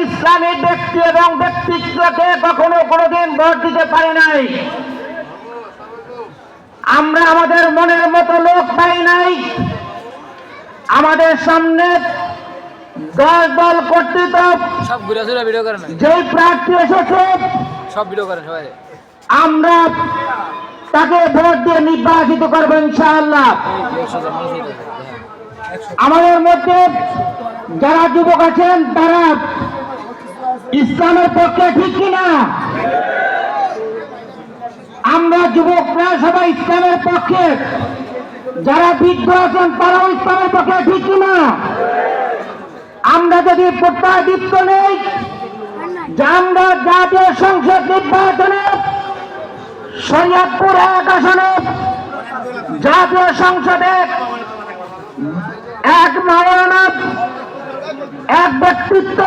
ইসলামী ব্যক্তি এবং ব্যক্তিত্বকে কখনো কোনোদিন ভোট দিতে পারি নাই। আমরা আমাদের মনের মতো লোক পাই নাই। আমাদের সামনে দল দল কর্তৃক সব ঘুরে ঘুরে ভিডিও করেন, যেই প্রার্থী এসেছে সব ভিডিও করেন সবাই। আমরা তাকে ভোট দিয়ে নির্বাচিত করবো ইনশাআল্লাহ। আমাদের মধ্যে যারা যুবক আছেন তারা ইসলামের পক্ষে, ঠিক কিনা? আমরা যুবকরা সবাই ইসলামের পক্ষে, যারা বৃদ্ধ আছেন তারাও ইসলামের পক্ষে, ঠিক কিনা? আমরা যদি প্রত্যাদিত্য নেই যে আমরা জাতীয় সংসদ নির্বাচনে শরীয়তপুর 1 আসনে জাতীয় সংসদে এক মাওলানা, এক ব্যক্তিত্ব